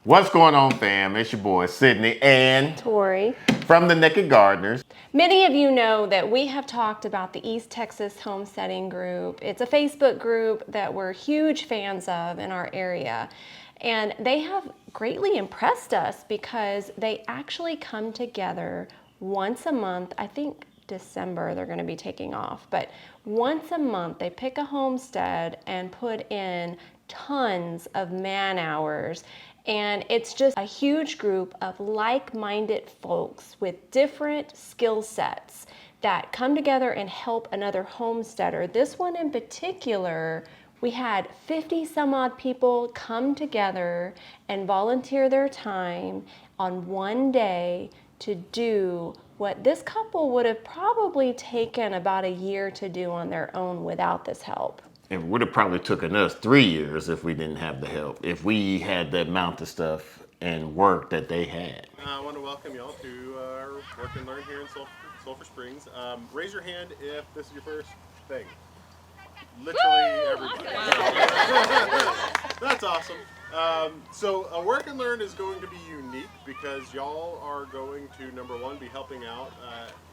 What's going on, fam? It's your boy Sydney and Tori from the Nakid Gardeners. Many of you know that we have talked about the East Texas Homesteading Group. It's a Facebook group that we're huge fans of in our area. And they have greatly impressed us because they actually come together once a month. I think December they're going to be taking off, but once a month they pick a homestead and put in tons of man hours. And it's just a huge group of like-minded folks with different skill sets that come together and help another homesteader. This one in particular, we had 50 some odd people come together and volunteer their time on one day to do what this couple would have probably taken about a year to do on their own without this help. It would have probably taken us 3 years if we didn't have the help, if we had the amount of stuff and work that they had. I want to welcome y'all to our Work and Learn here in Sulphur Springs. Raise your hand if this is your first thing. Literally everybody. That's awesome. So a Work and Learn is going to be unique because y'all are going to, number one, be helping out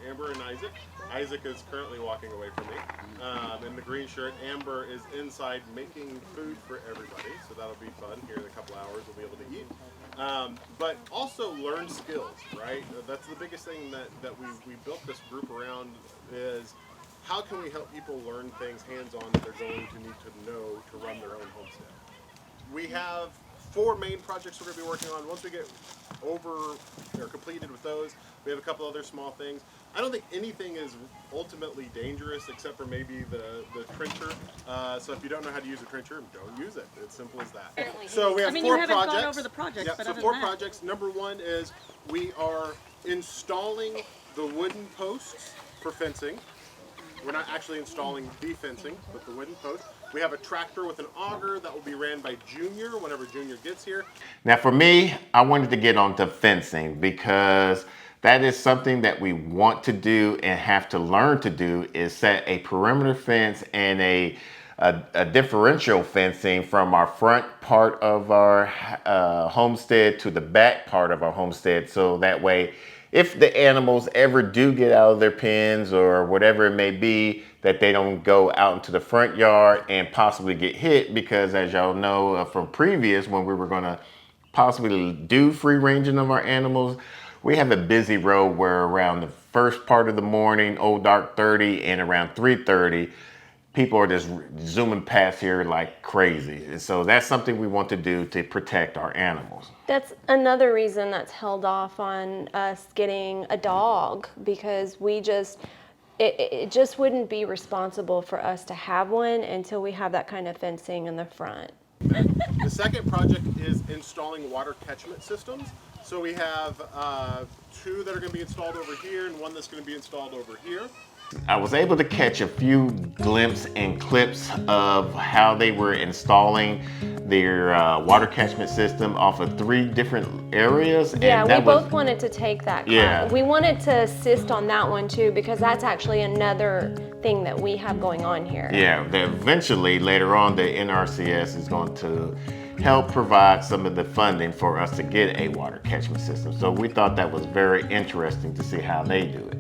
Amber and Isaac. Isaac is currently walking away from me in the green shirt. Amber is inside making food for everybody, so that'll be fun. Here in a couple hours we'll be able to eat. But also learn skills, right? That's the biggest thing that we built this group around is how can we help people learn things hands-on that they're going to need to know to run their own homestead. We have 4 main projects we're going to be working on. Once we get over or completed with those, we have a couple other small things. I don't think anything is ultimately dangerous except for maybe the trencher. So if you don't know how to use a trencher, don't use it. It's simple as that. So we have 4 you haven't projects. gone over the projects, Yep, but so other 4 than that. projects. Number 1 is we are installing the wooden posts for fencing. We're not actually installing the fencing, but the wooden post. We have a tractor with an auger that will be ran by Junior whenever Junior gets here. Now for me, I wanted to get onto fencing because that is something that we want to do and have to learn to do is set a perimeter fence and a differential fencing from our front part of our homestead to the back part of our homestead. So that way, if the animals ever do get out of their pens or whatever it may be, that they don't go out into the front yard and possibly get hit, because as y'all know from previous, when we were going to possibly do free ranging of our animals, we have a busy road where around the first part of the morning, old dark 30, and around 3:30, people are just zooming past here like crazy. And so that's something we want to do to protect our animals. That's another reason that's held off on us getting a dog, because it just wouldn't be responsible for us to have one until we have that kind of fencing in the front. The second project is installing water catchment systems. So we have 2 that are going to be installed over here and 1 that's going to be installed over here. I was able to catch a few glimpses and clips of how they were installing their water catchment system off of 3 different areas. Yeah, and we that was, both wanted to take that class. Yeah. We wanted to assist on that one too, because that's actually another thing that we have going on here. Yeah, that eventually later on the NRCS is going to help provide some of the funding for us to get a water catchment system. So we thought that was very interesting to see how they do it.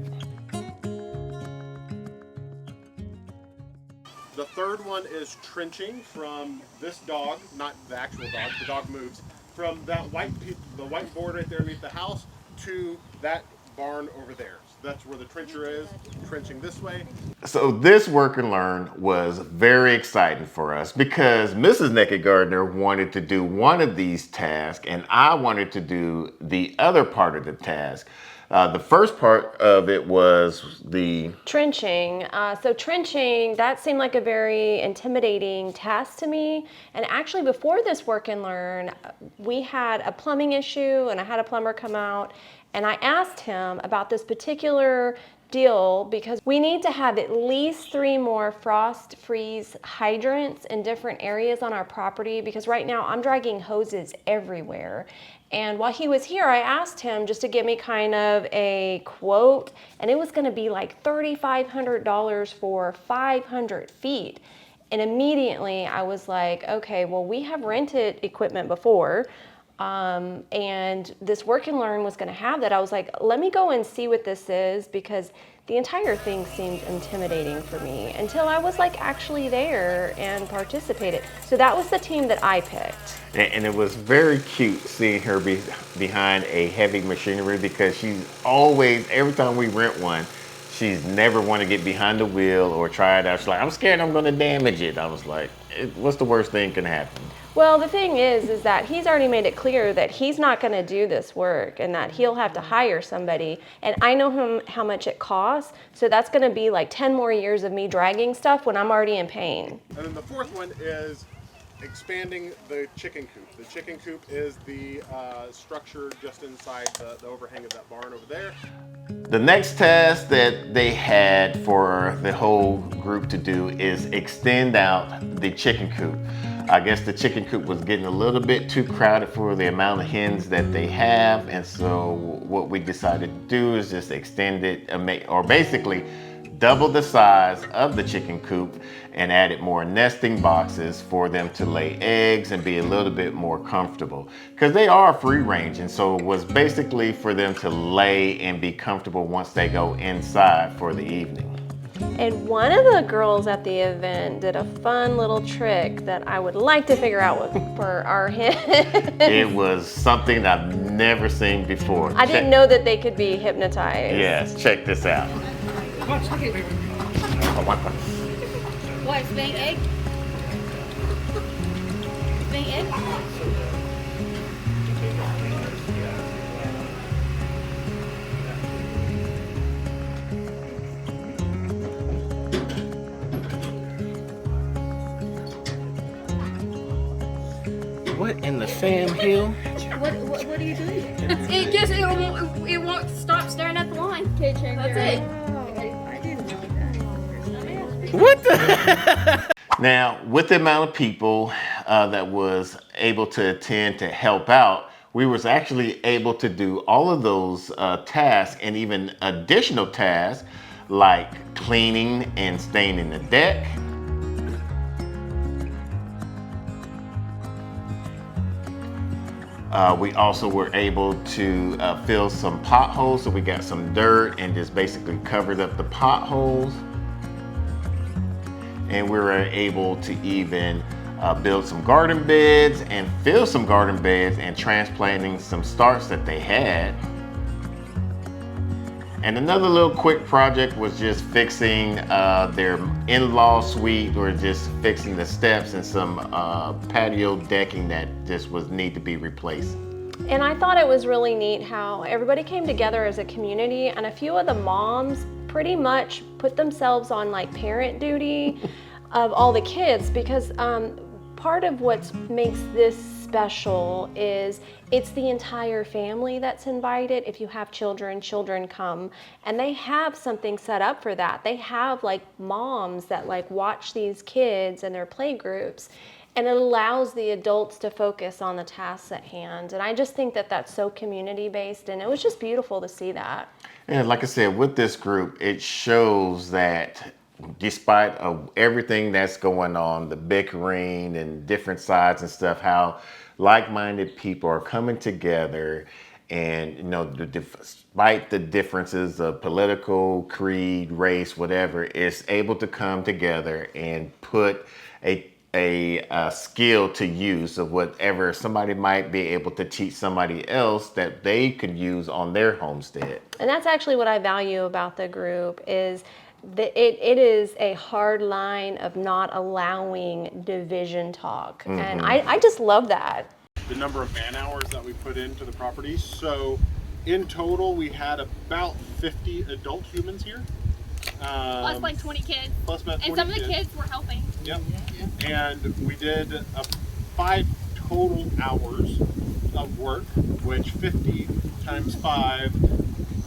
The third one is trenching from this dog, not the actual dog, the dog moves, from that the white board right there underneath the house to that barn over there. So that's where the trencher is, trenching this way. So this Work and Learn was very exciting for us because Mrs. Nakid Gardener wanted to do one of these tasks and I wanted to do the other part of the task. The first part of it was the trenching. So trenching, that seemed like a very intimidating task to me. And actually before this Work and Learn, we had a plumbing issue and I had a plumber come out and I asked him about this particular deal because we need to have at least 3 more frost freeze hydrants in different areas on our property, because right now I'm dragging hoses everywhere. And while he was here, I asked him just to give me kind of a quote, and it was going to be like $3,500 for 500 feet. And immediately I was like, okay, well, we have rented equipment before. and this work and learn was going to have that. I was like, let me go and see what this is, because the entire thing seemed intimidating for me until I was like actually there and participated. So that was the team that I picked. And it was very cute seeing her be behind a heavy machinery, because she's always, every time we rent one, she's never want to get behind the wheel or try it out. She's like, I'm scared I'm going to damage it. I was like, what's the worst thing can happen? Well, the thing is that he's already made it clear that he's not going to do this work and that he'll have to hire somebody. And I know him how much it costs. So that's going to be like 10 more years of me dragging stuff when I'm already in pain. And then the fourth one is expanding the chicken coop. The chicken coop is the structure just inside the overhang of that barn over there. The next task that they had for the whole group to do is extend out the chicken coop. I guess the chicken coop was getting a little bit too crowded for the amount of hens that they have, and so what we decided to do is just extend it, or basically double the size of the chicken coop, and added more nesting boxes for them to lay eggs and be a little bit more comfortable, because they are free range, and so it was basically for them to lay and be comfortable once they go inside for the evening. And one of the girls at the event did a fun little trick that I would like to figure out for our hens. It was something I've never seen before. I didn't know that they could be hypnotized. Yes, check this out. What, spaying egg? Spaying egg? What in the Sam Hill? What are you doing? It won't stop staring at the line. Okay, that's it. I didn't know that. What the? Now, with the amount of people that was able to attend to help out, we was actually able to do all of those tasks and even additional tasks like cleaning and staining the deck. We also were able to fill some potholes, so we got some dirt and just basically covered up the potholes. And we were able to even build some garden beds and fill some garden beds and transplanting some starts that they had. And another little quick project was just fixing their in-law suite, or just fixing the steps and some patio decking that just need to be replaced. And I thought it was really neat how everybody came together as a community, and a few of the moms pretty much put themselves on like parent duty of all the kids, because part of what makes this special is it's the entire family that's invited. If you have children, children come, and they have something set up for that. They have like moms that like watch these kids and their play groups, and it allows the adults to focus on the tasks at hand. And I just think that that's so community based, and it was just beautiful to see that. And like I said, with this group, it shows that despite of everything that's going on, the bickering and different sides and stuff, how like-minded people are coming together, and you know, despite the differences of political, creed, race, whatever, it's able to come together and put a skill to use of whatever somebody might be able to teach somebody else that they could use on their homestead. And that's actually what I value about the group is it is a hard line of not allowing division talk. Mm-hmm. And I just love that. The number of man hours that we put into the property. So in total, we had about 50 adult humans here. Plus like 20 kids. Plus about 20 and some of the kids were helping. Yep. And we did 5 total hours of work, which 50 times 5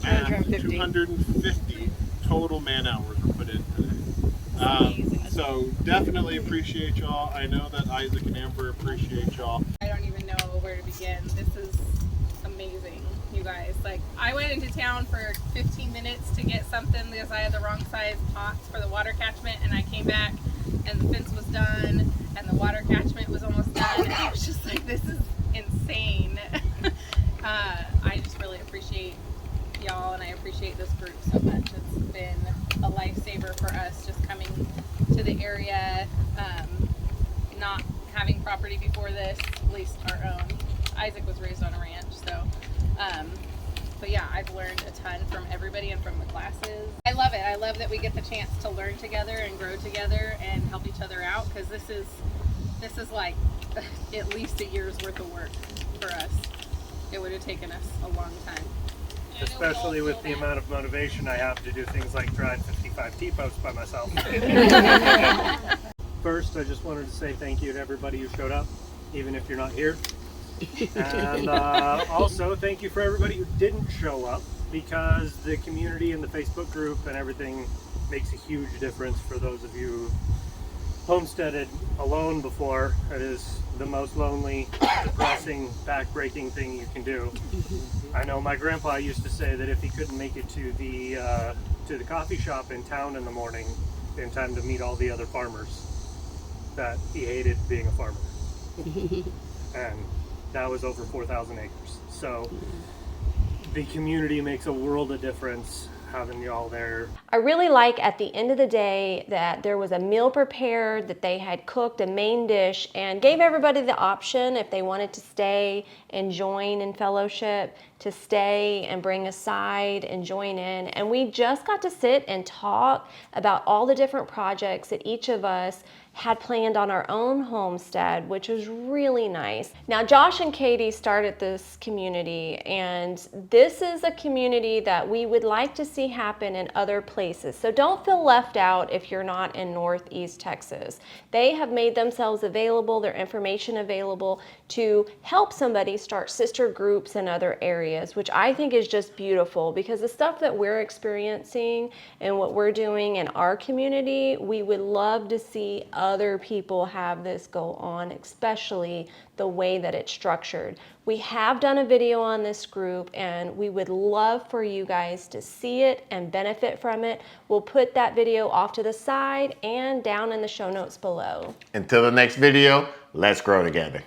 and 250 total man hours were put in today. So definitely appreciate y'all. I know that Isaac and Amber appreciate y'all. I don't even know where to begin. This is amazing, you guys. Like, I went into town for 15 minutes to get something because I had the wrong size pots for the water catchment, and I came back and the fence was done and the water catchment was almost done, and I was just like, this is insane. I just really appreciate y'all, and I appreciate this group so much. It's been a lifesaver for us just coming to the area, not having property before this, at least our own. Isaac was raised on a ranch, so but yeah, I've learned a ton from everybody and from the classes. I love it. I love that we get the chance to learn together and grow together and help each other out, because this is like at least a year's worth of work for us. It would have taken us a long time. Especially with the amount of motivation I have to do things like drive 55 T-posts by myself. First, I just wanted to say thank you to everybody who showed up, even if you're not here. And also, thank you for everybody who didn't show up, because the community and the Facebook group and everything makes a huge difference for those of you who homesteaded alone before. It is the most lonely, depressing, back-breaking thing you can do. I know my grandpa used to say that if he couldn't make it to the coffee shop in town in the morning in time to meet all the other farmers, that he hated being a farmer. And that was over 4,000 acres. So the community makes a world of difference having y'all there. I really like at the end of the day that there was a meal prepared, that they had cooked a main dish and gave everybody the option, if they wanted to stay and join in fellowship, to stay and bring a side and join in. And we just got to sit and talk about all the different projects that each of us had planned on our own homestead, which was really nice. Now, Josh and Katie started this community, and this is a community that we would like to see happen in other places. So don't feel left out if you're not in Northeast Texas. They have made themselves available, their information available, to help somebody start sister groups in other areas, which I think is just beautiful, because the stuff that we're experiencing and what we're doing in our community, we would love to see other people have this go on, especially the way that it's structured. We have done a video on this group, and we would love for you guys to see it and benefit from it. We'll put that video off to the side and down in the show notes below. Until the next video, let's grow together.